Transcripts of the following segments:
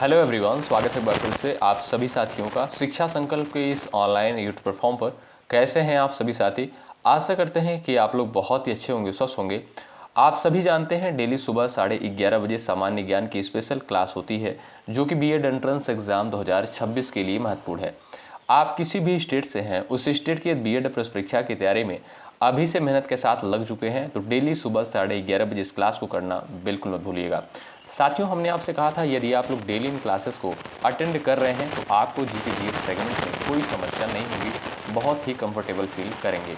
Hello everyone, स्वागत है एक बार फिर से आप सभी साथियों का शिक्षा संकल्प के इस ऑनलाइन यूट्यूब प्लेटफॉर्म पर। कैसे हैं आप सभी साथी? आशा करते हैं कि आप लोग बहुत ही अच्छे होंगे, स्वस्थ होंगे। आप सभी जानते हैं डेली सुबह 11:30 बजे सामान्य ज्ञान की स्पेशल क्लास होती है जो कि बीएड एंट्रेंस एग्जाम 2026 के लिए महत्वपूर्ण है। आप किसी भी स्टेट से हैं, उस स्टेट की बीएड प्रवेश परीक्षा की तैयारी में अभी से मेहनत के साथ लग चुके हैं तो डेली सुबह 11:30 बजे इस क्लास को करना बिल्कुल मत भूलिएगा। साथियों, हमने आपसे कहा था यदि आप लोग डेली इन क्लासेस को अटेंड कर रहे हैं तो आपको जीके जीएस सेगमेंट में कोई समस्या नहीं होगी, बहुत ही कंफर्टेबल फील करेंगे।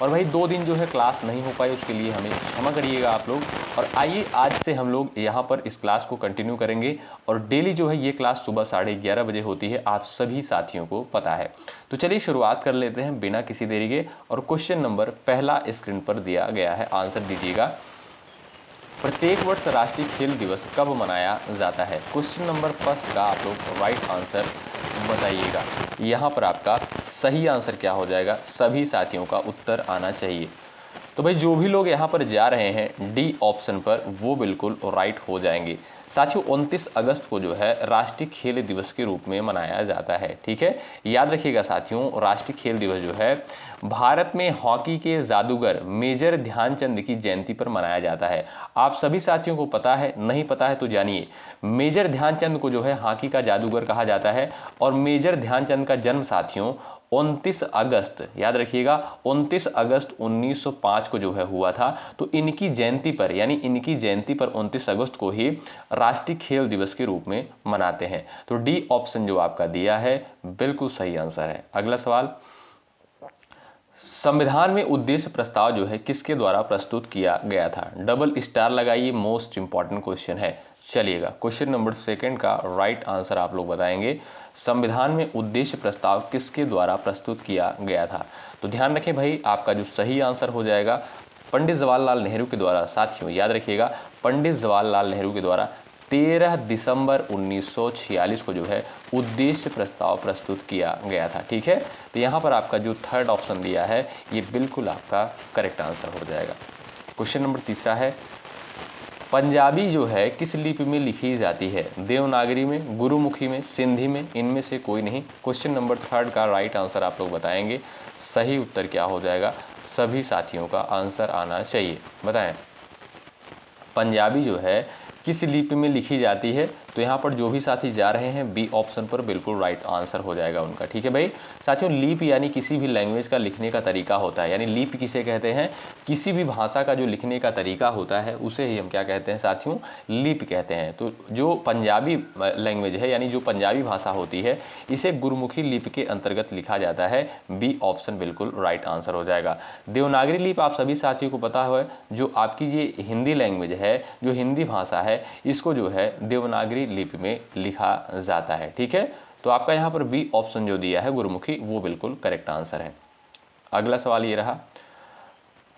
और भाई 2 दिन जो है क्लास नहीं हो पाई, उसके लिए हमें क्षमा करिएगा आप लोग। और आइए आज से हम लोग यहाँ पर इस क्लास को कंटिन्यू करेंगे और डेली जो है ये क्लास सुबह 11:30 बजे होती है, आप सभी साथियों को पता है। तो चलिए शुरुआत कर लेते हैं बिना किसी देरी के। और क्वेश्चन नंबर पहला स्क्रीन पर दिया गया है, आंसर दीजिएगा। प्रत्येक वर्ष राष्ट्रीय खेल दिवस कब मनाया जाता है? क्वेश्चन नंबर फर्स्ट का आप लोग राइट आंसर बताइएगा। यहाँ पर आपका सही आंसर क्या हो जाएगा? सभी साथियों का उत्तर आना चाहिए। तो भाई जो भी लोग यहाँ पर जा रहे हैं डी ऑप्शन पर, वो बिल्कुल राइट हो जाएंगे। साथियों 29 अगस्त को जो है राष्ट्रीय खेल दिवस के रूप में मनाया जाता है। ठीक है, याद रखिएगा साथियों, राष्ट्रीय खेल दिवस जो है भारत में हॉकी के जादूगर मेजर ध्यानचंद की जयंती पर मनाया जाता है। आप सभी साथियों को पता है, नहीं पता है तो जानिए। मेजर ध्यानचंद को जो है हॉकी का जादूगर कहा जाता है और मेजर ध्यानचंद का जन्म साथियों 29 अगस्त, याद रखिएगा 29 अगस्त 1905 को जो है हुआ था। तो इनकी जयंती पर, यानी इनकी जयंती पर 29 अगस्त को ही राष्ट्रीय खेल दिवस के रूप में मनाते हैं। तो डी ऑप्शन जो आपका दिया है बिल्कुल सही आंसर है। अगला सवाल, संविधान में उद्देश्य प्रस्ताव जो है किसके द्वारा प्रस्तुत किया गया था? डबल स्टार लगाइए, मोस्ट इंपॉर्टेंट क्वेश्चन है। चलिएगा, क्वेश्चन नंबर सेकंड का राइट आंसर आप लोग बताएंगे। संविधान में उद्देश्य प्रस्ताव किसके द्वारा प्रस्तुत किया गया था? तो ध्यान रखें भाई, आपका जो सही आंसर हो जाएगा पंडित जवाहरलाल नेहरू के द्वारा। साथियों याद रखिएगा, पंडित जवाहरलाल नेहरू के द्वारा 13 दिसंबर 1946 को जो है उद्देश्य प्रस्ताव प्रस्तुत किया गया था। ठीक है, तो यहाँ पर आपका जो थर्ड ऑप्शन दिया है ये बिल्कुल आपका करेक्ट आंसर हो जाएगा। क्वेश्चन नंबर तीसरा है, पंजाबी जो है किस लिपि में लिखी जाती है? देवनागरी में, गुरुमुखी में, सिंधी में, इनमें से कोई नहीं। क्वेश्चन नंबर थर्ड का राइट आंसर आप लोग बताएंगे। सही उत्तर क्या हो जाएगा? सभी साथियों का आंसर आना चाहिए, बताएं। पंजाबी जो है किस लिपि में लिखी जाती है? तो यहाँ पर जो भी साथी जा रहे हैं बी ऑप्शन पर बिल्कुल राइट आंसर हो जाएगा उनका। ठीक है भाई। साथियों लीप यानी किसी भी लैंग्वेज का लिखने का तरीका होता है, यानी लीप किसे कहते हैं? किसी भी भाषा का जो लिखने का तरीका होता है उसे ही हम क्या कहते हैं साथियों? लीप कहते हैं। तो जो पंजाबी लैंग्वेज है, यानी जो पंजाबी भाषा होती है, इसे गुरुमुखी लिप के अंतर्गत लिखा जाता है। बी ऑप्शन बिल्कुल राइट आंसर हो जाएगा। देवनागरी लिप आप सभी साथियों को पता है, जो आपकी ये हिंदी लैंग्वेज है, जो हिंदी भाषा है, इसको जो है देवनागरी लिपि में लिखा जाता है। ठीक है, तो आपका यहाँ पर बी ऑप्शन जो दिया है गुरुमुखी, वो बिल्कुल करेक्ट आंसर है। अगला सवाल ये रहा,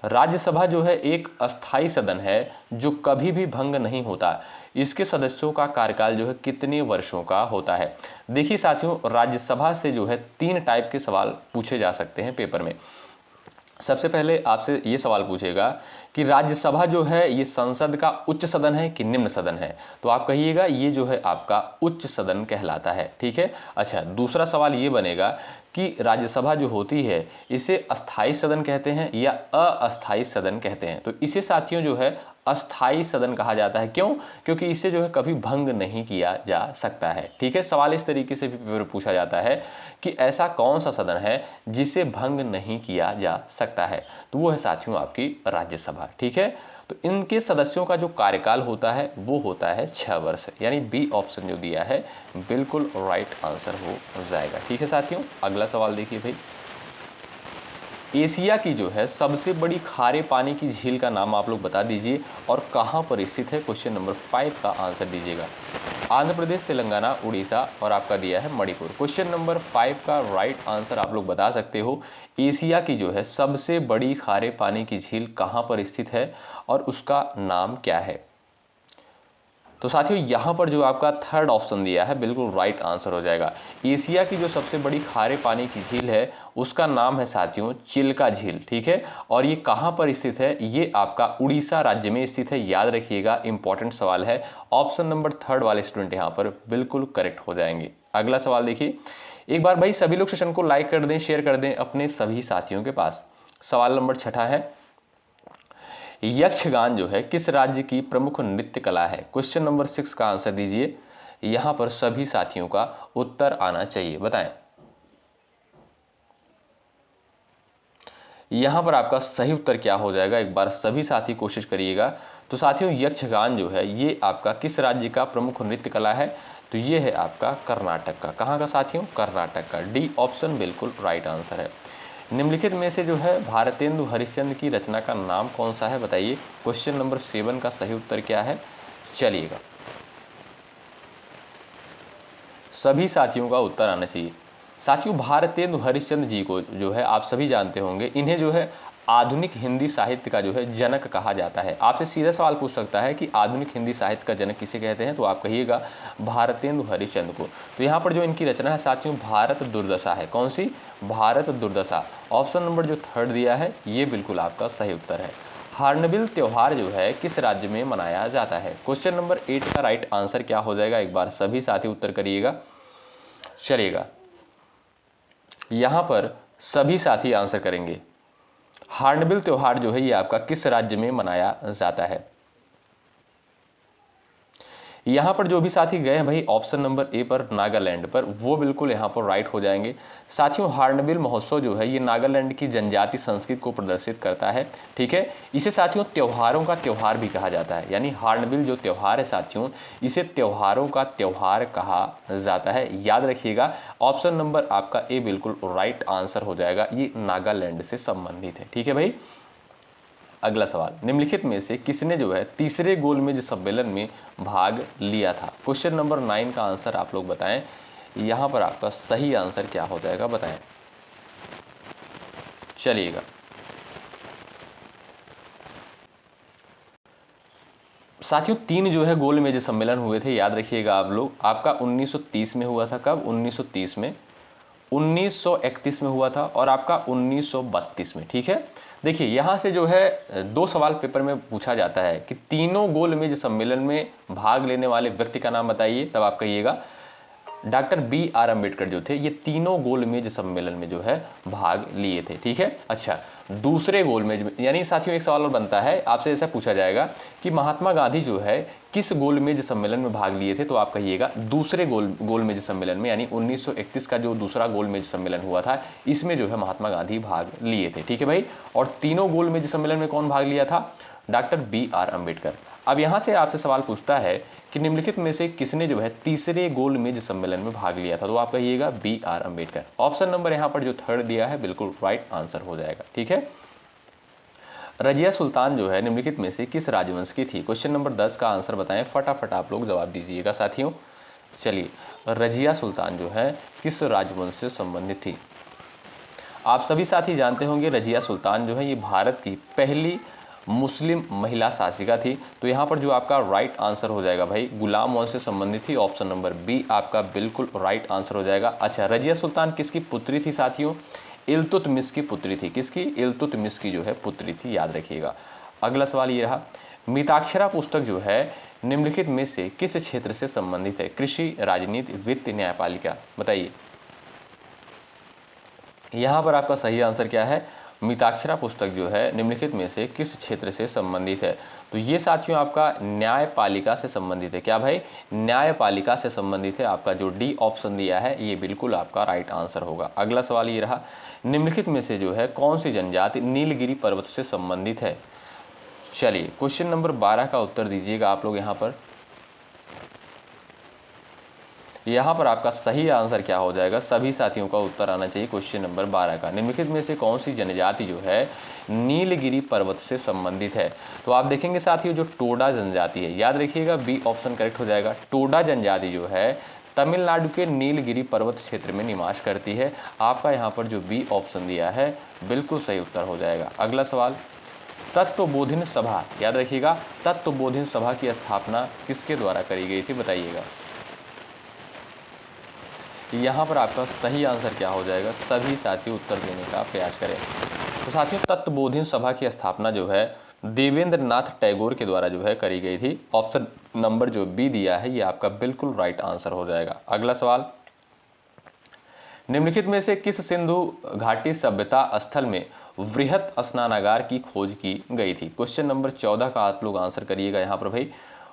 राज्यसभा जो है एक अस्थाई सदन है जो कभी भी भंग नहीं होता। इसके सदस्यों का कार्यकाल जो है कितने वर्षों का होता है? देखिए साथियों, राज्यसभा से जो है 3 टाइप के सवाल पूछे जा सकते हैं पेपर में। सबसे पहले आपसे ये सवाल पूछेगा कि राज्यसभा जो है ये संसद का उच्च सदन है कि निम्न सदन है? तो आप कहिएगा ये जो है आपका उच्च सदन कहलाता है। ठीक है। अच्छा, दूसरा सवाल ये बनेगा कि राज्यसभा जो होती है इसे अस्थाई सदन कहते हैं या अस्थाई सदन कहते हैं? तो इसे साथियों जो है अस्थाई सदन कहा जाता है। क्यों? क्योंकि इसे जो है कभी भंग नहीं किया जा सकता है। ठीक है, सवाल इस तरीके से भी पूछा जाता है कि ऐसा कौन सा सदन है जिसे भंग नहीं किया जा सकता है? तो वो है साथियों आपकी राज्यसभा। ठीक है, तो इनके सदस्यों का जो कार्यकाल होता है वो होता है 6 वर्ष, यानी बी ऑप्शन जो दिया है बिल्कुल राइट आंसर हो जाएगा। ठीक है साथियों, अगला सवाल देखिए भाई, एशिया की जो है सबसे बड़ी खारे पानी की झील का नाम आप लोग बता दीजिए और कहां पर स्थित है? क्वेश्चन नंबर 5 का आंसर दीजिएगा। आंध्र प्रदेश, तेलंगाना, उड़ीसा और आपका दिया है मणिपुर। क्वेश्चन नंबर 5 का राइट आंसर आप लोग बता सकते हो। एशिया की जो है सबसे बड़ी खारे पानी की झील कहां पर स्थित है और उसका नाम क्या है? तो साथियों यहाँ पर जो आपका थर्ड ऑप्शन दिया है बिल्कुल राइट आंसर हो जाएगा। एशिया की जो सबसे बड़ी खारे पानी की झील है उसका नाम है साथियों चिल्का झील, ठीक है। और ये कहाँ पर स्थित है, ये आपका उड़ीसा राज्य में स्थित है, याद रखिएगा, इंपॉर्टेंट सवाल है। ऑप्शन नंबर थर्ड वाले स्टूडेंट यहाँ पर बिल्कुल करेक्ट हो जाएंगे। अगला सवाल देखिए, एक बार भाई सभी लोग सेशन को लाइक कर दें, शेयर कर दें अपने सभी साथियों के पास। सवाल नंबर छठा है, यक्षगान जो है किस राज्य की प्रमुख नृत्य कला है। क्वेश्चन नंबर 6 का आंसर दीजिए, यहां पर सभी साथियों का उत्तर आना चाहिए, बताएं। यहां पर आपका सही उत्तर क्या हो जाएगा, एक बार सभी साथी कोशिश करिएगा। तो साथियों यक्षगान जो है ये आपका किस राज्य का प्रमुख नृत्य कला है, तो ये है आपका कर्नाटक का। कहाँ का साथियों, कर्नाटक का। डी ऑप्शन बिल्कुल राइट आंसर है। निम्नलिखित में से जो है भारतेंदु हरिश्चंद्र की रचना का नाम कौन सा है, बताइए। क्वेश्चन नंबर 7 का सही उत्तर क्या है, चलिएगा सभी साथियों का उत्तर आना चाहिए। साथियों भारतेंदु हरिश्चंद्र जी को जो है आप सभी जानते होंगे, इन्हें जो है आधुनिक हिंदी साहित्य का जो है जनक कहा जाता है। आपसे सीधा सवाल पूछ सकता है कि आधुनिक हिंदी साहित्य का जनक किसे कहते हैं, तो आप कहिएगा भारतेंदु हरिश्चंद्र को। तो यहाँ पर जो इनकी रचना है साथियों भारत दुर्दशा है। कौन सी, भारत दुर्दशा। ऑप्शन नंबर जो थर्ड दिया है ये बिल्कुल आपका सही उत्तर है। हार्नबिल त्योहार जो है किस राज्य में मनाया जाता है। क्वेश्चन नंबर 8 का राइट आंसर क्या हो जाएगा, एक बार सभी साथी उत्तर करिएगा, चलिएगा यहां पर सभी साथी आंसर करेंगे। हार्नबिल त्योहार जो है ये आपका किस राज्य में मनाया जाता है। यहाँ पर जो भी साथी गए हैं भाई ऑप्शन नंबर ए पर नागालैंड पर, वो बिल्कुल यहाँ पर राइट हो जाएंगे। साथियों हार्नबिल महोत्सव जो है ये नागालैंड की जनजाति संस्कृति को प्रदर्शित करता है, ठीक है। इसे साथियों त्योहारों का त्योहार भी कहा जाता है, यानी हार्नबिल जो त्योहार है साथियों इसे त्योहारों का त्योहार कहा जाता है, याद रखिएगा। ऑप्शन नंबर आपका ए बिल्कुल राइट आंसर हो जाएगा, ये नागालैंड से संबंधित है, ठीक है भाई। अगला सवाल, निम्नलिखित में से किसने जो है तीसरे गोलमेज सम्मेलन में भाग लिया था। क्वेश्चन नंबर 9 का आंसर आप लोग बताएं, यहां पर आपका सही आंसर क्या हो जाएगा, बताएं, चलिएगा साथियों 3 जो है गोलमेज सम्मेलन हुए थे, याद रखिएगा आप लोग। आपका 1930 में हुआ था, कब, 1930 में, 1931 में हुआ था और आपका 1932 में, ठीक है। देखिए यहाँ से जो है 2 सवाल पेपर में पूछा जाता है कि तीनों गोलमेज सम्मेलन में भाग लेने वाले व्यक्ति का नाम बताइए, तब आप कहिएगा डॉक्टर बी.आर. अम्बेडकर जो थे ये तीनों गोलमेज सम्मेलन में जो है भाग लिए थे, ठीक है। अच्छा दूसरे गोलमेज में, यानी साथियों एक सवाल और बनता है आपसे, ऐसा पूछा जाएगा कि महात्मा गांधी जो है किस गोलमेज सम्मेलन में भाग लिए थे, तो आप कहिएगा दूसरे गोलमेज सम्मेलन में, यानी 1931 का जो दूसरा गोलमेज सम्मेलन हुआ था इसमें जो है महात्मा गांधी भाग लिए थे, ठीक है भाई। और तीनों गोलमेज सम्मेलन में कौन भाग लिया था, डॉक्टर बी.आर. अम्बेडकर। अब यहाँ से आपसे सवाल पूछता है कि निम्नलिखित में से किसने जो है तीसरे गोलमेज सम्मेलन में भाग लिया था, तो आप कहिएगा बी.आर. अम्बेडकर। ऑप्शन नंबर यहाँ पर जो थर्ड दिया है बिल्कुल राइट आंसर हो जाएगा, ठीक है। रजिया सुल्तान जो है निम्नलिखित में से किस राजवंश की थी। क्वेश्चन नंबर 10 का आंसर बताएं, फटाफट आप लोग जवाब दीजिएगा साथियों। चलिए रजिया सुल्तान जो है किस राजवंश से संबंधित थी। आप सभी साथी जानते होंगे रजिया सुल्तान जो है ये भारत की पहली मुस्लिम महिला शासिका थी। तो यहाँ पर जो आपका राइट आंसर हो जाएगा भाई गुलाम वंश से संबंधित थी, ऑप्शन नंबर बी आपका बिल्कुल राइट आंसर हो जाएगा। अच्छा रजिया सुल्तान किसकी पुत्री थी साथियों, इल्तुतमिश की पुत्री थी। किसकी, इल्तुतमिश की जो है पुत्री थी, याद रखिएगा। अगला सवाल ये रहा, मिताक्षरा पुस्तक जो है निम्नलिखित में से किस क्षेत्र से संबंधित है। कृषि, राजनीति, वित्त, न्यायपालिका, बताइए। यहाँ पर आपका सही आंसर क्या है, मिताक्षरा पुस्तक जो है निम्नलिखित में से किस क्षेत्र से संबंधित है। तो ये साथियों आपका न्यायपालिका से संबंधित है। क्या भाई, न्यायपालिका से संबंधित है। आपका जो डी ऑप्शन दिया है ये बिल्कुल आपका राइट आंसर होगा। अगला सवाल ये रहा, निम्नलिखित में से जो है कौन सी जनजाति नीलगिरी पर्वत से संबंधित है। चलिए क्वेश्चन नंबर 12 का उत्तर दीजिएगा आप लोग। यहाँ पर आपका सही आंसर क्या हो जाएगा, सभी साथियों का उत्तर आना चाहिए क्वेश्चन नंबर 12 का। निम्नलिखित में से कौन सी जनजाति जो है नीलगिरी पर्वत से संबंधित है। तो आप देखेंगे साथियों जो टोडा जनजाति है, याद रखिएगा बी ऑप्शन करेक्ट हो जाएगा। टोडा जनजाति जो है तमिलनाडु के नीलगिरी पर्वत क्षेत्र में निवास करती है। आपका यहाँ पर जो बी ऑप्शन दिया है बिल्कुल सही उत्तर हो जाएगा। अगला सवाल, तत्वबोधिनी सभा, याद रखिएगा, तत्वबोधिनी सभा की स्थापना किसके द्वारा करी गई थी, बताइएगा। यहाँ पर आपका सही आंसर क्या हो जाएगा, सभी साथी उत्तर देने का प्रयास करें। तो साथियों तत्वबोधिनी सभा की स्थापना जो है देवेंद्र नाथ टैगोर के द्वारा जो है करी गई थी। ऑप्शन नंबर जो बी दिया है ये आपका बिल्कुल राइट आंसर हो जाएगा। अगला सवाल, निम्नलिखित में से किस सिंधु घाटी सभ्यता स्थल में वृहत स्नानागार की खोज की गई थी। क्वेश्चन नंबर 14 का आप लोग आंसर करिएगा। यहाँ पर भाई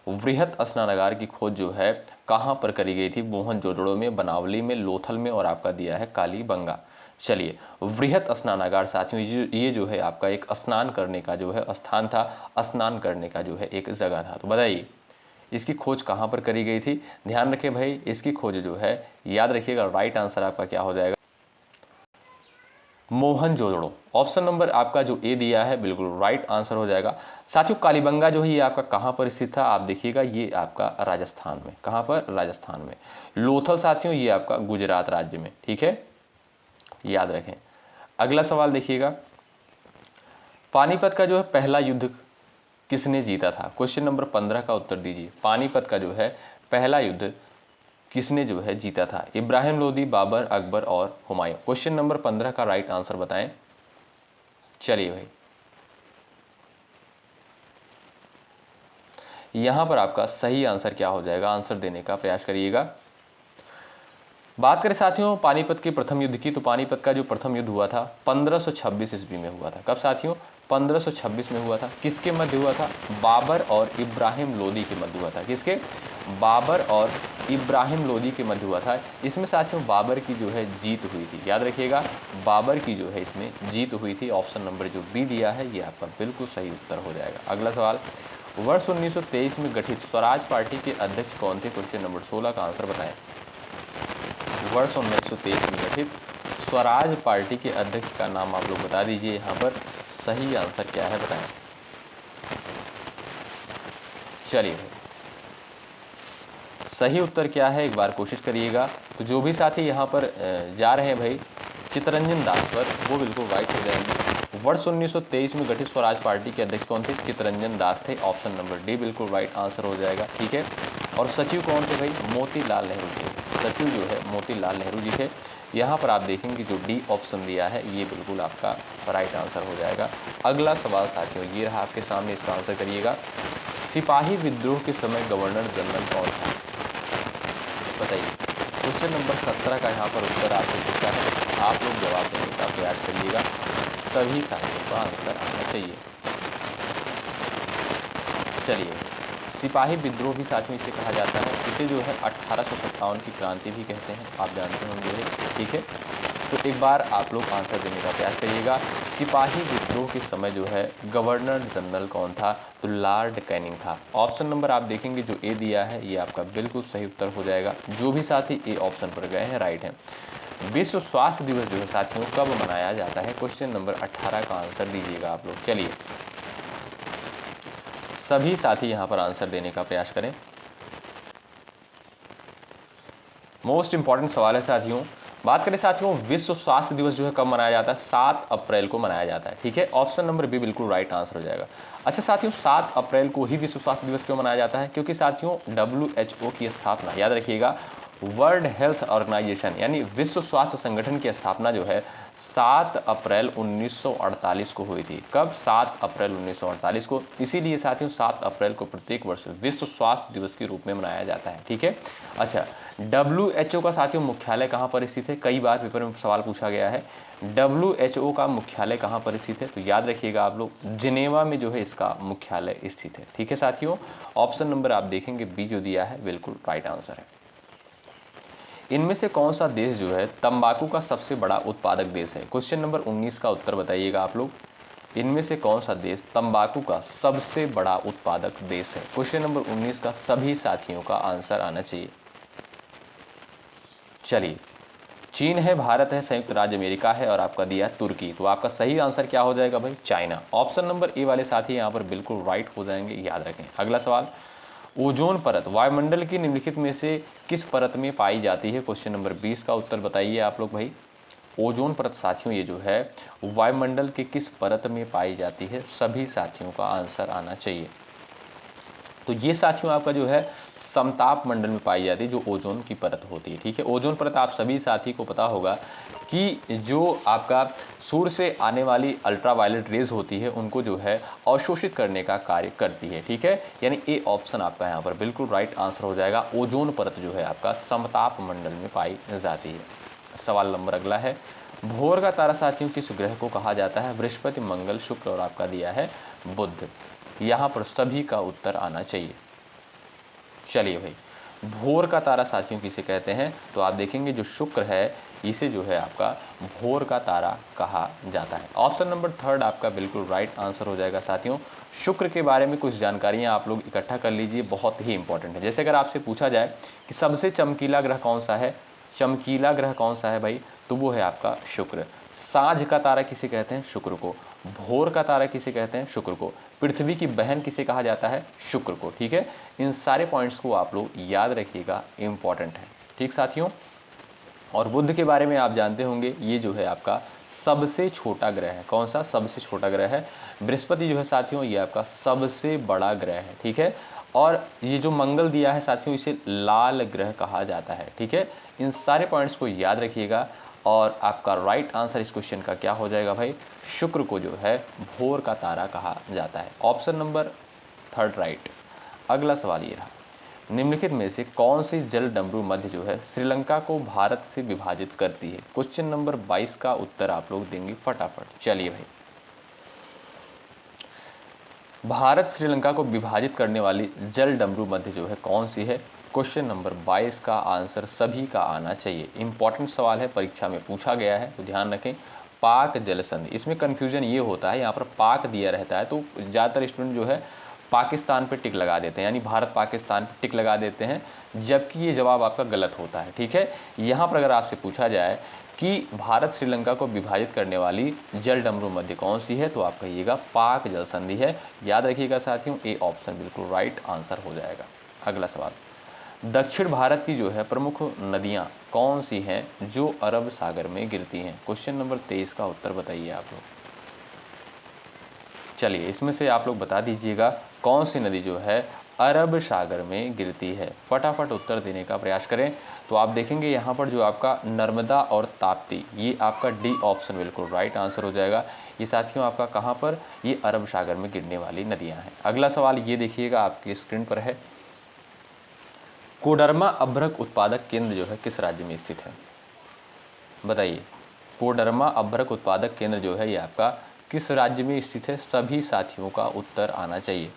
वृहत स्नानागार की खोज जो है कहाँ पर करी गई थी, मोहनजोदड़ो में, बनावली में, लोथल में और आपका दिया है कालीबंगा। चलिए, वृहत स्नानागार साथियों ये जो है आपका एक स्नान करने का जो है स्थान था, स्नान करने का जो है एक जगह था। तो बताइए इसकी खोज कहाँ पर करी गई थी। ध्यान रखें भाई, इसकी खोज जो है याद रखिएगा, राइट आंसर आपका क्या हो जाएगा, मोहनजोदड़ो। ऑप्शन नंबर आपका जो ए दिया है बिल्कुल राइट आंसर हो जाएगा। साथियों कालीबंगा जो है ये आपका कहाँ पर स्थित था, आप देखिएगा ये आपका राजस्थान में। कहाँ पर, राजस्थान में। लोथल साथियों ये आपका गुजरात राज्य में, ठीक है, याद रखें। अगला सवाल देखिएगा, पानीपत का जो है पहला युद्ध किसने जीता था। क्वेश्चन नंबर 15 का उत्तर दीजिए। पानीपत का जो है पहला युद्ध किसने जो है जीता था, इब्राहिम लोदी, बाबर, अकबर और हुमायूं। क्वेश्चन नंबर 15 का राइट आंसर बताएं। चलिए भाई, यहां पर आपका सही आंसर क्या हो जाएगा, आंसर देने का प्रयास करिएगा। बात करें साथियों पानीपत के प्रथम युद्ध की, तो पानीपत का जो प्रथम युद्ध हुआ था 1526 ईस्वी में हुआ था। कब साथियों, 1526 में हुआ था। किसके मध्य हुआ था, बाबर और इब्राहिम लोदी के मध्य हुआ था। किसके, बाबर और इब्राहिम लोदी के मध्य हुआ था। इसमें साथियों बाबर की जो है जीत हुई थी, याद रखिएगा, बाबर की जो है इसमें जीत हुई थी। ऑप्शन नंबर जो बी दिया है ये आपका बिल्कुल सही उत्तर हो जाएगा। अगला सवाल, वर्ष 1923 में गठित स्वराज पार्टी के अध्यक्ष कौन थे। क्वेश्चन नंबर 16 का आंसर बताएं। वर्ष 1923 में गठित स्वराज पार्टी के अध्यक्ष का नाम आप लोग बता दीजिए। यहाँ पर सही आंसर क्या है बताएं। चलिए, सही उत्तर क्या है एक बार कोशिश करिएगा। तो जो भी साथी यहाँ पर जा रहे हैं भाई चित्तरंजन दास पर, वो बिल्कुल राइट हो जाएंगे। वर्ष 1923 में गठित स्वराज पार्टी के अध्यक्ष कौन थे, चित्तरंजन दास थे। ऑप्शन नंबर डी बिल्कुल राइट आंसर हो जाएगा, ठीक है। और सचिव कौन थे भाई, मोतीलाल नेहरू थे। सचिव जो है मोतीलाल नेहरू जी थे। यहाँ पर आप देखेंगे जो डी ऑप्शन दिया है ये बिल्कुल आपका राइट आंसर हो जाएगा। अगला सवाल साथियों ये रहा आपके सामने, इसका आंसर करिएगा। सिपाही विद्रोह के समय गवर्नर जनरल कौन था, बताइए। क्वेश्चन नंबर 17 का यहाँ पर उत्तर आपसे पूछा है, आप लोग जवाब देने का प्रयास करिएगा। सभी साथियों का आंसर आना चाहिए। चलिए, सिपाही विद्रोह भी साथियों इसे कहा जाता है। इसे जो है 1857 की क्रांति भी कहते हैं, आप जानते होंगे, ठीक है। तो एक बार आप लोग आंसर देने का प्रयास करिएगा। सिपाही विद्रोह के समय जो है गवर्नर जनरल कौन था, तो लॉर्ड कैनिंग था। ऑप्शन नंबर आप देखेंगे जो ए दिया है ये आपका बिल्कुल सही उत्तर हो जाएगा। जो भी साथी ए ऑप्शन पर गए हैं राइट है। विश्व स्वास्थ्य दिवस जो है साथियों कब मनाया जाता है, क्वेश्चन नंबर 18 का आंसर दीजिएगा आप लोग। चलिए, सभी साथी यहाँ पर आंसर देने का प्रयास करें। मोस्ट इंपॉर्टेंट सवाल है साथियों। बात करें साथियों विश्व स्वास्थ्य दिवस जो है कब मनाया जाता है, 7 अप्रैल को मनाया जाता है, ठीक है। ऑप्शन नंबर बी बिल्कुल राइट आंसर हो जाएगा। अच्छा साथियों 7 अप्रैल को ही विश्व स्वास्थ्य दिवस क्यों मनाया जाता है, क्योंकि साथियों WHO की स्थापना, याद रखिएगा, वर्ल्ड हेल्थ ऑर्गेनाइजेशन यानी विश्व स्वास्थ्य संगठन की स्थापना जो है 7 अप्रैल 1948 को हुई थी। कब, 7 अप्रैल 1948 को। इसीलिए साथियों 7 अप्रैल को प्रत्येक वर्ष विश्व स्वास्थ्य दिवस के रूप में मनाया जाता है, ठीक है। अच्छा, WHO का साथियों मुख्यालय कहाँ पर स्थित है, कई बार पेपर में सवाल पूछा गया है। WHO का मुख्यालय कहाँ पर स्थित है, तो याद रखिएगा आप लोग, जिनेवा में जो है इसका मुख्यालय स्थित है, ठीक है साथियों। ऑप्शन नंबर आप देखेंगे बी जो दिया है बिल्कुल राइट आंसर है। इनमें से कौन सा देश जो है तंबाकू का सबसे बड़ा उत्पादक देश है, क्वेश्चन नंबर 19 का उत्तर बताइएगा आप लोग। इनमें से कौन सा देश तंबाकू का सबसे बड़ा उत्पादक देश है, क्वेश्चन नंबर 19 का सभी साथियों का आंसर आना चाहिए। चलिए, चीन है, भारत है, संयुक्त राज्य अमेरिका है और आपका दिया तुर्की। तो आपका सही आंसर क्या हो जाएगा भाई, चाइना। ऑप्शन नंबर ए वाले साथी यहाँ पर बिल्कुल राइट हो जाएंगे, याद रखें। अगला सवाल, ओजोन परत वायुमंडल की निम्नलिखित में से किस परत में पाई जाती है, क्वेश्चन नंबर 20 का उत्तर बताइए आप लोग भाई। ओजोन परत साथियों ये जो है वायुमंडल के किस परत में पाई जाती है? सभी साथियों का आंसर आना चाहिए। तो ये साथियों आपका जो है समताप मंडल में पाई जाती है, जो ओजोन की परत होती है। ठीक है, ओजोन परत आप सभी साथी को पता होगा कि जो आपका सूर्य से आने वाली अल्ट्रावायलेट रेज होती है उनको जो है अवशोषित करने का कार्य करती है। ठीक है, यानी ए ऑप्शन आपका यहाँ पर बिल्कुल राइट आंसर हो जाएगा। ओजोन परत जो है आपका समताप मंडल में पाई जाती है। सवाल नंबर अगला है, भोर का तारा साथियों किस ग्रह को कहा जाता है? बृहस्पति, मंगल, शुक्र और आपका दिया है बुध। यहाँ पर सभी का उत्तर आना चाहिए। चलिए भाई, भोर का तारा साथियों किसे कहते हैं? तो आप देखेंगे जो शुक्र है इसे जो है आपका भोर का तारा कहा जाता है। ऑप्शन नंबर थर्ड आपका बिल्कुल राइट आंसर हो जाएगा साथियों। शुक्र के बारे में कुछ जानकारियां आप लोग इकट्ठा कर लीजिए, बहुत ही इंपॉर्टेंट है। जैसे अगर आपसे पूछा जाए कि सबसे चमकीला ग्रह कौन सा है, चमकीला ग्रह कौन सा है भाई, तो वो है आपका शुक्र। साँझ का तारा किसे कहते हैं? शुक्र को। भोर का तारा किसे कहते हैं? शुक्र को। पृथ्वी की बहन किसे कहा जाता है? शुक्र को। ठीक है, इन सारे पॉइंट्स को आप लोग याद रखिएगा, इंपॉर्टेंट है। ठीक साथियों, और बुध के बारे में आप जानते होंगे, ये जो है आपका सबसे छोटा ग्रह है। कौन सा? सबसे छोटा ग्रह है। बृहस्पति जो है साथियों ये आपका सबसे बड़ा ग्रह है। ठीक है, और ये जो मंगल दिया है साथियों इसे लाल ग्रह कहा जाता है। ठीक है, इन सारे पॉइंट्स को याद रखिएगा और आपका राइट आंसर इस क्वेश्चन का क्या हो जाएगा भाई? शुक्र को जो है भोर का तारा कहा जाता है। Option number third right. अगला सवाल ये रहा, निम्नलिखित में से कौन सी जल डमरू मध्य जो है श्रीलंका को भारत से विभाजित करती है? क्वेश्चन नंबर 22 का उत्तर आप लोग देंगे फटाफट। चलिए भाई, भारत श्रीलंका को विभाजित करने वाली जल डमरू मध्य जो है कौन सी है? क्वेश्चन नंबर 22 का आंसर सभी का आना चाहिए। इंपॉर्टेंट सवाल है, परीक्षा में पूछा गया है, तो ध्यान रखें। पाक जल संधि, इसमें कन्फ्यूजन ये होता है, यहाँ पर पाक दिया रहता है तो ज़्यादातर स्टूडेंट जो है पाकिस्तान पे टिक लगा देते हैं, यानी भारत पाकिस्तान पे टिक लगा देते हैं, जबकि ये जवाब आपका गलत होता है। ठीक है, यहाँ पर अगर आपसे पूछा जाए कि भारत श्रीलंका को विभाजित करने वाली जल डमरू मध्य कौन सी है, तो आप कहिएगा पाक जल संधि है। याद रखिएगा साथियों, ए ऑप्शन बिल्कुल राइट आंसर हो जाएगा। अगला सवाल, दक्षिण भारत की जो है प्रमुख नदियां कौन सी हैं जो अरब सागर में गिरती हैं? क्वेश्चन नंबर 23 का उत्तर बताइए आप लोग। चलिए, इसमें से आप लोग बता दीजिएगा कौन सी नदी जो है अरब सागर में गिरती है। फटाफट उत्तर देने का प्रयास करें। तो आप देखेंगे यहाँ पर जो आपका नर्मदा और ताप्ती, ये आपका डी ऑप्शन बिल्कुल राइट आंसर हो जाएगा। ये साथियों आपका कहाँ पर? ये अरब सागर में गिरने वाली नदियाँ हैं। अगला सवाल ये देखिएगा, आपकी स्क्रीन पर है, कोडरमा अभ्रक उत्पादक केंद्र जो है किस राज्य में स्थित है? बताइए, कोडरमा अभ्रक उत्पादक केंद्र जो है ये आपका किस राज्य में स्थित है? सभी साथियों का उत्तर आना चाहिए।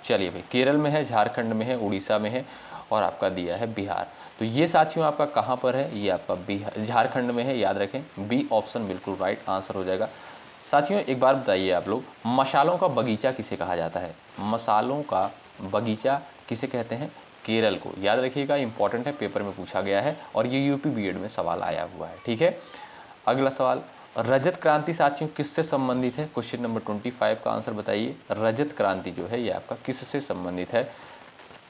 चलिए भाई, केरल में है, झारखंड में है, उड़ीसा में है और आपका दिया है बिहार। तो ये साथियों आपका कहाँ पर है? ये आपका बिहार, झारखंड में है। याद रखें, बी ऑप्शन बिल्कुल राइट आंसर हो जाएगा। साथियों एक बार बताइए आप लोग, मसालों का बगीचा किसे कहा जाता है? मसालों का बगीचा किसे कहते हैं? केरल को। याद रखिएगा, इंपॉर्टेंट है, पेपर में पूछा गया है और ये यूपी बीएड में सवाल आया हुआ है। ठीक है, अगला सवाल, रजत क्रांति साथियों किससे संबंधित है? क्वेश्चन नंबर 25 का आंसर बताइए। रजत क्रांति जो है ये आपका किससे संबंधित है?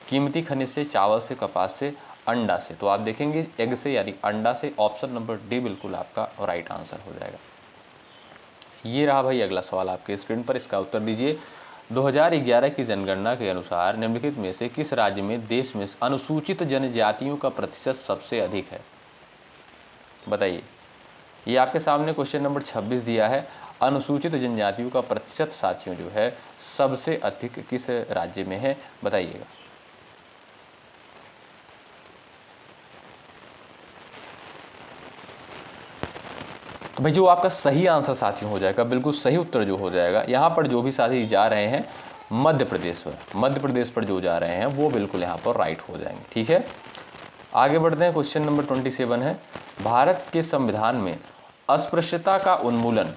कीमती खनिज से, चावल से, कपास से, अंडा से। तो आप देखेंगे एग से यानी अंडा से। ऑप्शन नंबर डी बिल्कुल आपका राइट आंसर हो जाएगा। ये रहा भाई अगला सवाल आपके स्क्रीन पर, इसका उत्तर दीजिए। 2011 की जनगणना के अनुसार निम्नलिखित में से किस राज्य में देश में अनुसूचित जनजातियों का प्रतिशत सबसे अधिक है? बताइए, ये आपके सामने क्वेश्चन नंबर 26 दिया है। अनुसूचित जनजातियों का प्रतिशत साथियों जो है सबसे अधिक किस राज्य में है? बताइएगा। तो भाई जो आपका सही आंसर साथियों हो जाएगा, बिल्कुल सही उत्तर जो हो जाएगा, यहाँ पर जो भी साथी जा रहे हैं मध्य प्रदेश पर, मध्य प्रदेश पर जो जा रहे हैं वो बिल्कुल यहाँ पर राइट हो जाएंगे। ठीक है, आगे बढ़ते हैं। क्वेश्चन नंबर 27 है, भारत के संविधान में अस्पृश्यता का उन्मूलन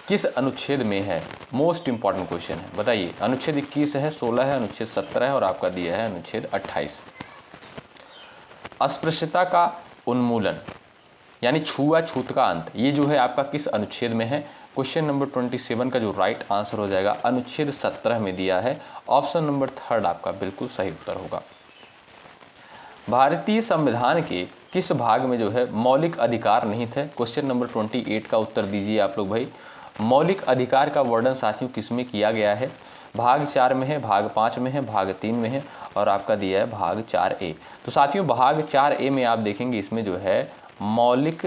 किस अनुच्छेद में है? मोस्ट इंपॉर्टेंट क्वेश्चन है, बताइए। अनुच्छेद 21 है, 16 है, अनुच्छेद 17 है और आपका दिया है अनुच्छेद 28। अस्पृश्यता का उन्मूलन यानी छुआछूत का अंत, ये जो है आपका किस अनुच्छेद में है? क्वेश्चन नंबर 27 का जो राइट आंसर हो जाएगा अनुच्छेद 17 में दिया है। ऑप्शन नंबर थर्ड आपका बिल्कुल सही उत्तर होगा। भारतीय संविधान के किस भाग में जो है मौलिक अधिकार निहित है? क्वेश्चन नंबर 28 का उत्तर दीजिए आप लोग भाई। मौलिक अधिकार का वर्णन साथियों किसमें किया गया है? भाग 4 में है, भाग 5 में है, भाग 3 में है और आपका दिया है भाग 4A। तो साथियों भाग 4A में आप देखेंगे इसमें जो है मौलिक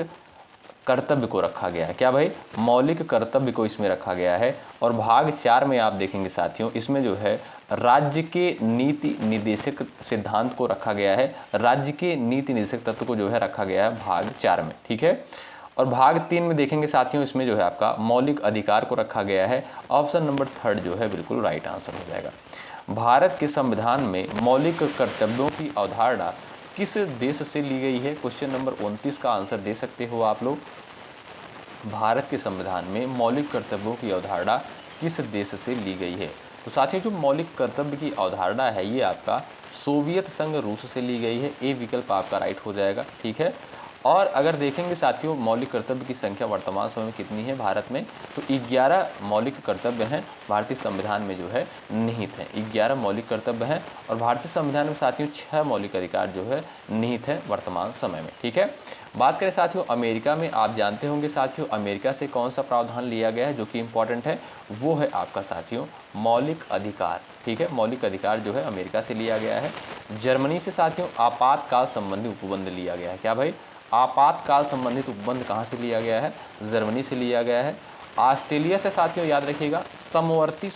कर्तव्य को रखा गया है। क्या भाई? मौलिक कर्तव्य को इसमें रखा गया है। और भाग 4 में आप देखेंगे साथियों इसमें जो है राज्य के नीति निर्देशक सिद्धांत को रखा गया है। राज्य के नीति निर्देशक तत्व को जो है रखा गया है भाग 4 में, ठीक है। और भाग 3 में देखेंगे साथियों इसमें जो है आपका मौलिक अधिकार को रखा गया है। ऑप्शन नंबर 3 जो है बिल्कुल राइट आंसर हो जाएगा। भारत के संविधान में मौलिक कर्तव्यों की अवधारणा किस देश से ली गई है? क्वेश्चन नंबर 29 का आंसर दे सकते हो आप लोग। भारत के संविधान में मौलिक कर्तव्यों की अवधारणा किस देश से ली गई है? तो साथियों जो मौलिक कर्तव्य की अवधारणा है ये आपका सोवियत संघ रूस से ली गई है। ए विकल्प आपका राइट हो जाएगा, ठीक है। और अगर देखेंगे साथियों मौलिक कर्तव्य की संख्या वर्तमान समय में कितनी है भारत में, तो 11 मौलिक कर्तव्य हैं भारतीय संविधान में जो है निहित हैं। 11 मौलिक कर्तव्य हैं और भारतीय संविधान में साथियों 6 मौलिक अधिकार जो है निहित है वर्तमान समय में, ठीक है। बात करें साथियों अमेरिका में, आप जानते होंगे साथियों अमेरिका से कौन सा प्रावधान लिया गया है जो कि इंपॉर्टेंट है, वो है आपका साथियों मौलिक अधिकार, ठीक है। मौलिक अधिकार जो है अमेरिका से लिया गया है। जर्मनी से साथियों आपातकाल संबंधी उपबंध लिया गया है। क्या भाई? आपातकाल संबंधित उपबंध कहाँ से लिया गया है? जर्मनी से लिया गया है। ऑस्ट्रेलिया से साथियों याद रखिएगा समवर्ती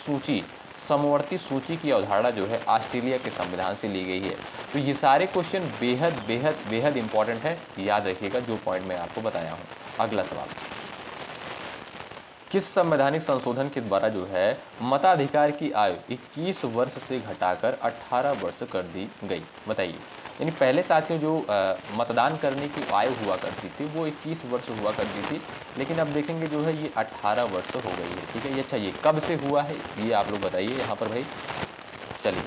सूची की अवधारणा जो है ऑस्ट्रेलिया के संविधान से ली गई है। तो ये सारे क्वेश्चन बेहद बेहद बेहद इंपॉर्टेंट है, याद रखिएगा जो पॉइंट मैं आपको बताया हूँ। अगला सवाल, किस संवैधानिक संशोधन के द्वारा जो है मताधिकार की आयु 21 वर्ष से घटाकर 18 वर्ष कर दी गई? बताइए। यानी पहले साथियों जो मतदान करने की आयु हुआ करती थी वो 21 वर्ष हुआ करती थी, लेकिन अब देखेंगे जो है ये 18 वर्ष हो गई है, ठीक है। ये अच्छा ये कब से हुआ है ये आप लोग बताइए यहाँ पर भाई। चलिए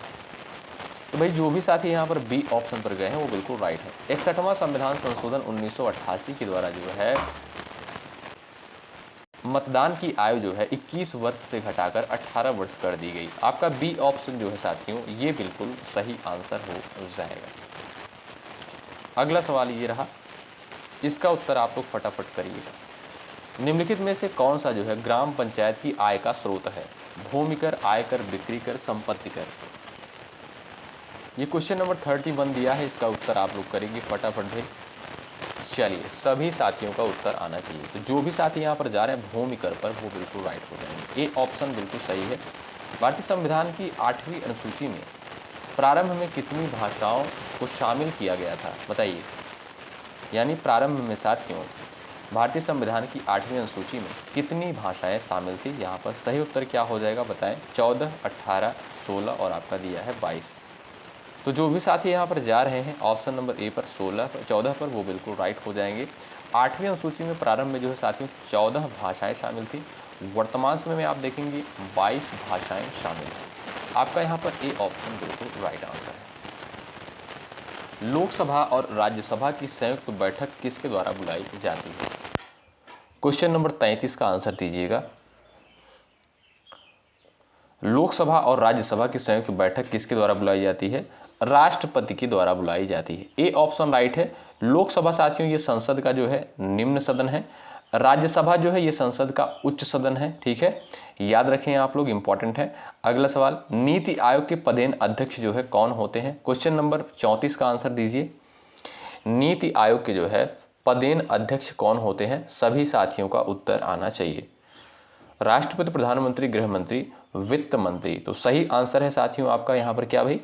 तो भाई जो भी साथी यहाँ पर बी ऑप्शन पर गए हैं वो बिल्कुल राइट है। 61वां संविधान संशोधन 1988 के द्वारा जो है मतदान की आयु जो है 21 वर्ष से घटाकर 18 वर्ष कर दी गई। आपका बी ऑप्शन जो है साथियों ये बिल्कुल सही आंसर हो जाएगा। अगला सवाल ये रहा, इसका उत्तर आप लोग फटाफट करिएगा। निम्नलिखित में से कौन सा जो है ग्राम पंचायत की आय का स्रोत है? भूमि कर, आयकर, बिक्री कर, संपत्ति कर। ये क्वेश्चन नंबर 31 दिया है, इसका उत्तर आप लोग करेंगे फटाफट भाई। चलिए सभी साथियों का उत्तर आना चाहिए। तो जो भी साथी यहाँ पर जा रहे हैं भूमि कर पर वो बिल्कुल राइट हो जाएंगे। ए ऑप्शन बिल्कुल सही है। भारतीय संविधान की 8वीं अनुसूची में प्रारंभ में कितनी भाषाओं को शामिल किया गया था? बताइए। यानी प्रारंभ में साथियों भारतीय संविधान की 8वीं अनुसूची में कितनी भाषाएं शामिल थी? यहाँ पर सही उत्तर क्या हो जाएगा बताएं। 14, 18, 16 और आपका दिया है 22। तो जो भी साथी यहाँ पर जा रहे हैं ऑप्शन नंबर ए पर 14 पर वो बिल्कुल राइट हो जाएंगे। 8वीं अनुसूची में प्रारंभ में जो है साथियों 14 भाषाएं शामिल थी। वर्तमान समय में आप देखेंगे 22 भाषाएं शामिल हैं। आपका यहाँ पर ए ऑप्शन बिल्कुल राइट आंसर है। लोकसभा और राज्यसभा की संयुक्त बैठक किसके द्वारा बुलाई जाती है? क्वेश्चन नंबर 33 का आंसर दीजिएगा। लोकसभा और राज्यसभा की संयुक्त बैठक किसके द्वारा बुलाई जाती है? राष्ट्रपति के द्वारा बुलाई जाती है। ए ऑप्शन राइट है। लोकसभा साथियों ये संसद का जो है निम्न सदन है। राज्यसभा जो है ये संसद का उच्च सदन है, ठीक है। याद रखें आप लोग, इंपॉर्टेंट है। अगला सवाल, नीति आयोग के पदेन अध्यक्ष जो है कौन होते हैं? क्वेश्चन नंबर 34 का आंसर दीजिए। नीति आयोग के जो है पदेन अध्यक्ष कौन होते हैं? सभी साथियों का उत्तर आना चाहिए। राष्ट्रपति, प्रधानमंत्री, गृह मंत्री, वित्त मंत्री। तो सही आंसर है साथियों आपका यहाँ पर क्या भाई?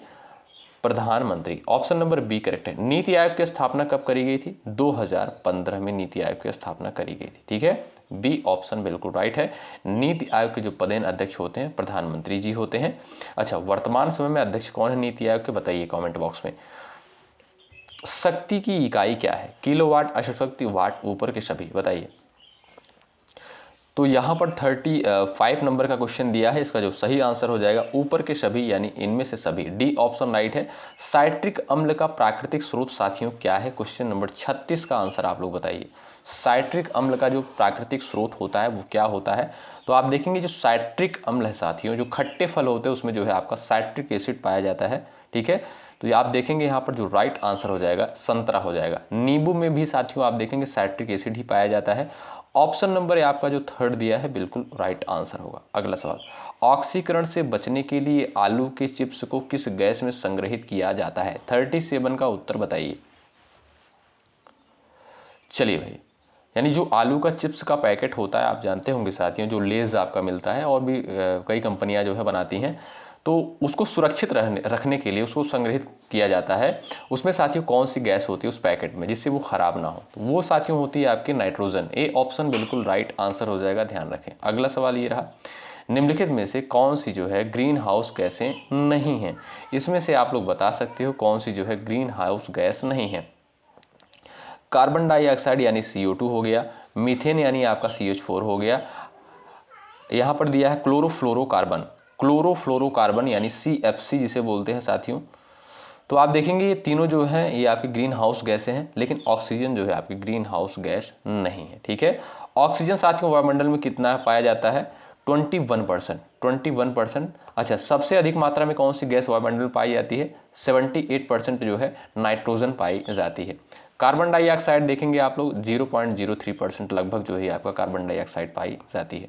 प्रधानमंत्री। ऑप्शन नंबर बी करेक्ट है। नीति आयोग की स्थापना कब करी गई थी? 2015 में नीति आयोग की स्थापना करी गई थी, ठीक है। बी ऑप्शन बिल्कुल राइट है। नीति आयोग के जो पदेन अध्यक्ष होते हैं प्रधानमंत्री जी होते हैं। अच्छा, वर्तमान समय में अध्यक्ष कौन है नीति आयोग के? बताइए कमेंट बॉक्स में। शक्ति की इकाई क्या है? किलोवाट, अश्वशक्ति, वाट, ऊपर के सभी। बताइए। तो यहाँ पर 35 नंबर का क्वेश्चन दिया है, इसका जो सही आंसर हो जाएगा ऊपर के सभी, यानी इनमें से सभी। डी ऑप्शन राइट है। साइट्रिक अम्ल का प्राकृतिक स्रोत साथियों क्या है? क्वेश्चन नंबर 36 का आंसर आप लोग बताइए। साइट्रिक अम्ल का जो प्राकृतिक स्रोत होता है वो क्या होता है? तो आप देखेंगे जो साइट्रिक अम्ल है साथियों, जो खट्टे फल होते हैं उसमें जो है आपका साइट्रिक एसिड पाया जाता है, ठीक है। तो ये आप देखेंगे यहाँ पर जो राइट आंसर हो जाएगा संतरा हो जाएगा। नींबू में भी साथियों आप देखेंगे साइट्रिक एसिड ही पाया जाता है। ऑप्शन नंबर आपका जो थर्ड दिया है बिल्कुल राइट आंसर होगा। अगला सवाल, ऑक्सीकरण से बचने के लिए आलू के चिप्स को किस गैस में संग्रहित किया जाता है? 37 का उत्तर बताइए। चलिए भाई, यानी जो आलू का चिप्स का पैकेट होता है आप जानते होंगे साथियों, जो लेज आपका मिलता है और भी कई कंपनियां जो है बनाती हैं, तो उसको सुरक्षित रखने के लिए उसको संग्रहित किया जाता है। उसमें साथियों कौन सी गैस होती है उस पैकेट में जिससे वो खराब ना हो? तो वो साथियों होती है आपकी नाइट्रोजन। ए ऑप्शन बिल्कुल राइट आंसर हो जाएगा, ध्यान रखें। अगला सवाल ये रहा, निम्नलिखित में से कौन सी जो है ग्रीन हाउस गैसें नहीं हैं? इसमें से आप लोग बता सकते हो कौन सी जो है ग्रीन हाउस गैस नहीं है। कार्बन डाइऑक्साइड यानी CO2 हो गया, मीथेन यानी आपका CH4 हो गया, यहाँ पर दिया है क्लोरोफ्लोरोकार्बन, क्लोरोफ्लोरोकार्बन यानी CFC जिसे बोलते हैं साथियों। तो आप देखेंगे ये तीनों जो हैं ये आपकी ग्रीन हाउस गैसें हैं, लेकिन ऑक्सीजन जो है आपकी ग्रीन हाउस गैस नहीं है। ठीक है, ऑक्सीजन साथियों वायुमंडल में कितना पाया जाता है? 21%, 21%। अच्छा, सबसे अधिक मात्रा में कौन सी गैस वायुमंडल में पाई जाती है? 78% जो है नाइट्रोजन पाई जाती है। कार्बन डाइऑक्साइड देखेंगे आप लोग 0.03% लगभग जो है आपका कार्बन डाइऑक्साइड पाई जाती है।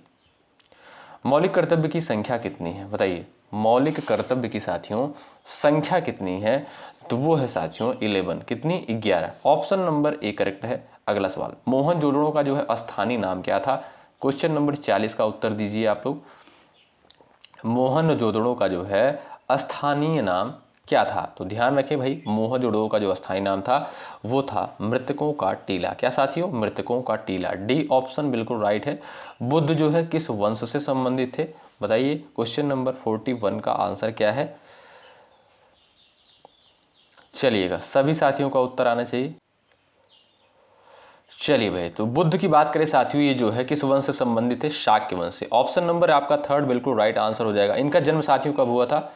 मौलिक कर्तव्य की संख्या कितनी है बताइए? मौलिक कर्तव्य की साथियों संख्या कितनी है? तो वो है साथियों 11। कितनी? 11। ऑप्शन नंबर ए करेक्ट है। अगला सवाल, मोहनजोदड़ो का जो है स्थानीय नाम क्या था? क्वेश्चन नंबर 40 का उत्तर दीजिए आप लोग। मोहनजोदड़ो का जो है स्थानीय नाम क्या था? तो ध्यान रखें भाई, मोहनजोदड़ो का जो स्थायी नाम था वो था मृतकों का टीला। क्या साथियों? मृतकों का टीला। डी ऑप्शन बिल्कुल राइट है। बुद्ध जो है किस वंश से संबंधित थे बताइए? क्वेश्चन नंबर 41 का आंसर क्या है? चलिएगा, सभी साथियों का उत्तर आना चाहिए। चलिए भाई, तो बुद्ध की बात करें साथियों, ये जो है किस वंश से संबंधित है? शाक्य वंश से। ऑप्शन नंबर आपका थर्ड बिल्कुल राइट आंसर हो जाएगा। इनका जन्म साथियों कब हुआ था?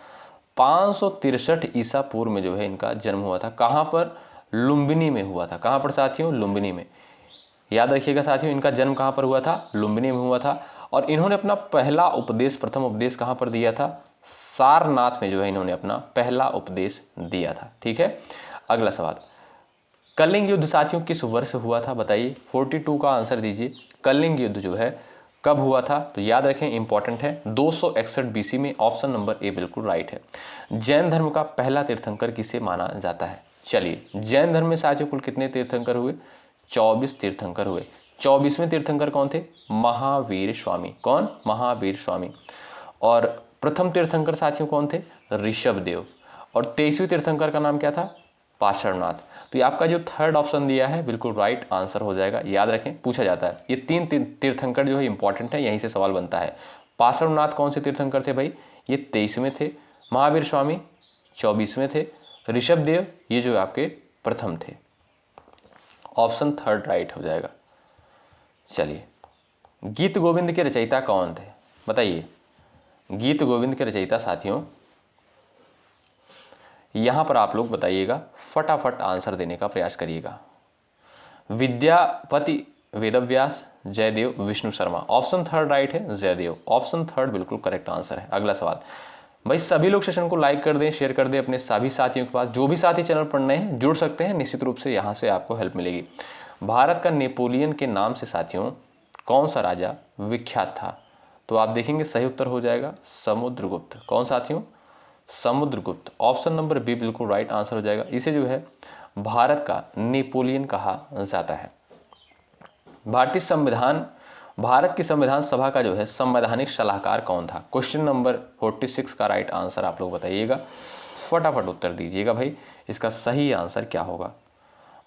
563 ईसा पूर्व में जो है इनका जन्म हुआ था। कहाँ पर? लुम्बिनी में हुआ था। कहाँ पर साथियों? लुम्बिनी में। याद रखिएगा साथियों, इनका जन्म कहाँ पर हुआ था? लुम्बिनी में हुआ था। और इन्होंने अपना पहला उपदेश, प्रथम उपदेश कहाँ पर दिया था? सारनाथ में जो है इन्होंने अपना पहला उपदेश दिया था। ठीक है, अगला सवाल, कलिंग युद्ध साथियों किस वर्ष हुआ था बताइए? 42 का आंसर दीजिए। कलिंग युद्ध जो है कब हुआ था? तो याद रखें, इंपॉर्टेंट है, 261 BC में। ऑप्शन नंबर ए बिल्कुल राइट है। जैन धर्म का पहला तीर्थंकर किसे माना जाता है? चलिए, जैन धर्म में साथियों कुल कितने तीर्थंकर हुए? 24 तीर्थंकर हुए। 24वें तीर्थंकर कौन थे? महावीर स्वामी। कौन? महावीर स्वामी। और प्रथम तीर्थंकर साथियों कौन थे? ऋषभ देव। और 23वें तीर्थंकर का नाम क्या था? पाषाणनाथ। तो ये आपका जो थर्ड ऑप्शन दिया है बिल्कुल राइट आंसर हो जाएगा। याद रखें, पूछा जाता है ये तीन तीर्थंकर जो है इंपॉर्टेंट है, यहीं से सवाल बनता है। पाषाणनाथ कौन से तीर्थंकर थे भाई? ये 23वें थे। महावीर स्वामी 24वें थे। ऋषभ देव ये जो आपके प्रथम थे। ऑप्शन थर्ड राइट हो जाएगा। चलिए, गीत गोविंद के रचयिता कौन थे बताइए? गीत गोविंद के रचयिता साथियों यहां पर आप लोग बताइएगा, फटाफट आंसर देने का प्रयास करिएगा। Vidyapati Vedvyas, Jaidev, Vishnu Sharma. Option third right है, जयदेव। ऑप्शन थर्ड बिल्कुल करेक्ट आंसर है। अगला सवाल, भाई सभी लोग सेशन को लाइक कर दें, शेयर कर दें अपने सभी साथियों के पास। जो भी साथी चैनल पर नए हैं जुड़ सकते हैं, निश्चित रूप से यहाँ से आपको हेल्प मिलेगी। भारत का नेपोलियन के नाम से साथियों कौन सा राजा विख्यात था? तो आप देखेंगे सही उत्तर हो जाएगा समुद्रगुप्त। कौन साथियों? समुद्रगुप्त। ऑप्शन नंबर बी बिल्कुल राइट आंसर हो जाएगा। इसे जो है भारत का नेपोलियन कहा जाता है। भारत की संविधान सभा का जो है संवैधानिक सलाहकार कौन था? क्वेश्चन नंबर 46 का राइट आंसर आप लोग बताइएगा, फटाफट उत्तर दीजिएगा भाई, इसका सही आंसर क्या होगा?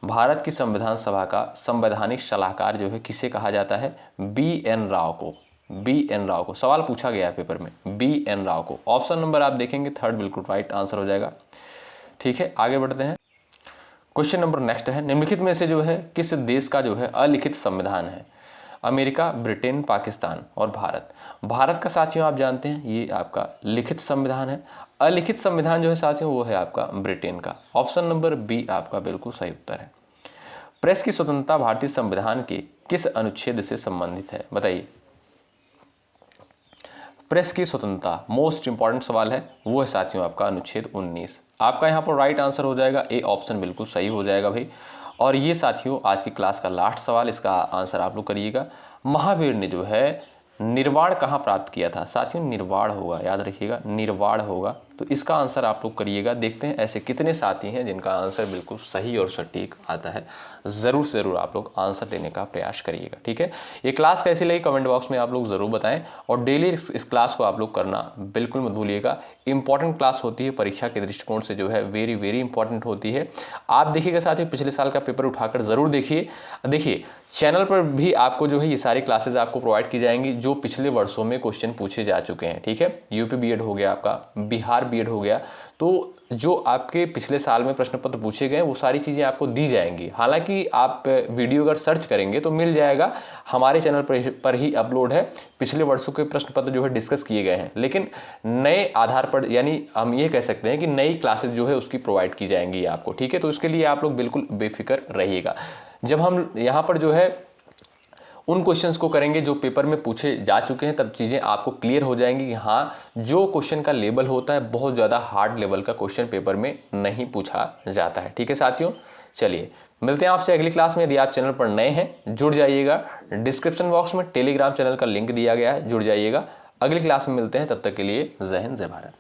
भारत की संविधान सभा का संवैधानिक सलाहकार जो है किसे कहा जाता है? BN राव को। BN राव को सवाल पूछा गया है पेपर में, BN राव को। ऑप्शन नंबर आप देखेंगे थर्ड बिल्कुल राइट आंसर हो जाएगा। ठीक है, आगे बढ़ते हैं। क्वेश्चन नंबर नेक्स्ट है, निम्नलिखित में से जो है किस देश का जो है अलिखित संविधान है? अमेरिका, ब्रिटेन, पाकिस्तान और भारत। भारत का साथियों आप जानते हैं ये आपका लिखित संविधान है। अलिखित संविधान जो है साथियों वो है आपका ब्रिटेन का। ऑप्शन नंबर बी आपका बिल्कुल सही उत्तर है। प्रेस की स्वतंत्रता भारतीय संविधान के किस अनुच्छेद से संबंधित है बताइए? प्रेस की स्वतंत्रता मोस्ट इंपॉर्टेंट सवाल है, वो है साथियों आपका अनुच्छेद 19। आपका यहाँ पर राइट आंसर हो जाएगा ए ऑप्शन, बिल्कुल सही हो जाएगा भाई। और ये साथियों आज की क्लास का लास्ट सवाल, इसका आंसर आप लोग करिएगा। महावीर ने जो है निर्वाण कहाँ प्राप्त किया था? साथियों निर्वाण होगा, याद रखिएगा निर्वाण होगा। तो इसका आंसर आप लोग करिएगा। देखते हैं ऐसे कितने साथी हैं जिनका आंसर बिल्कुल सही और सटीक आता है। ज़रूर से ज़रूर आप लोग आंसर देने का प्रयास करिएगा, ठीक है। ये क्लास कैसी लगी कमेंट बॉक्स में आप लोग ज़रूर बताएं, और डेली इस क्लास को आप लोग करना बिल्कुल मत भूलिएगा। इंपॉर्टेंट क्लास होती है, परीक्षा के दृष्टिकोण से जो है वेरी वेरी इंपॉर्टेंट होती है। आप देखिएगा साथियों, पिछले साल का पेपर उठाकर ज़रूर देखिए। देखिए चैनल पर भी आपको जो है ये सारी क्लासेज आपको प्रोवाइड की जाएंगी जो पिछले वर्षों में क्वेश्चन पूछे जा चुके हैं, ठीक है। यूपी बीएड हो गया, आपका बिहार बीएड हो गया, तो जो आपके पिछले साल में प्रश्न पत्र पूछे गए वो सारी चीज़ें आपको दी जाएंगी। हालांकि आप वीडियो अगर सर्च करेंगे तो मिल जाएगा, हमारे चैनल पर ही अपलोड है। पिछले वर्षों के प्रश्न पत्र जो है डिस्कस किए गए हैं, लेकिन नए आधार पर, यानी हम ये कह सकते हैं कि नई क्लासेस जो है उसकी प्रोवाइड की जाएंगी आपको, ठीक है। तो उसके लिए आप लोग बिल्कुल बेफिक्र रहिएगा। जब हम यहाँ पर जो है उन क्वेश्चंस को करेंगे जो पेपर में पूछे जा चुके हैं, तब चीज़ें आपको क्लियर हो जाएंगी कि हाँ जो क्वेश्चन का लेवल होता है बहुत ज़्यादा हार्ड लेवल का क्वेश्चन पेपर में नहीं पूछा जाता है, ठीक है साथियों। चलिए मिलते हैं आपसे अगली क्लास में। यदि आप चैनल पर नए हैं जुड़ जाइएगा, डिस्क्रिप्शन बॉक्स में टेलीग्राम चैनल का लिंक दिया गया है, जुड़ जाइएगा। अगली क्लास में मिलते हैं, तब तक के लिए जय हिंद जय भारत।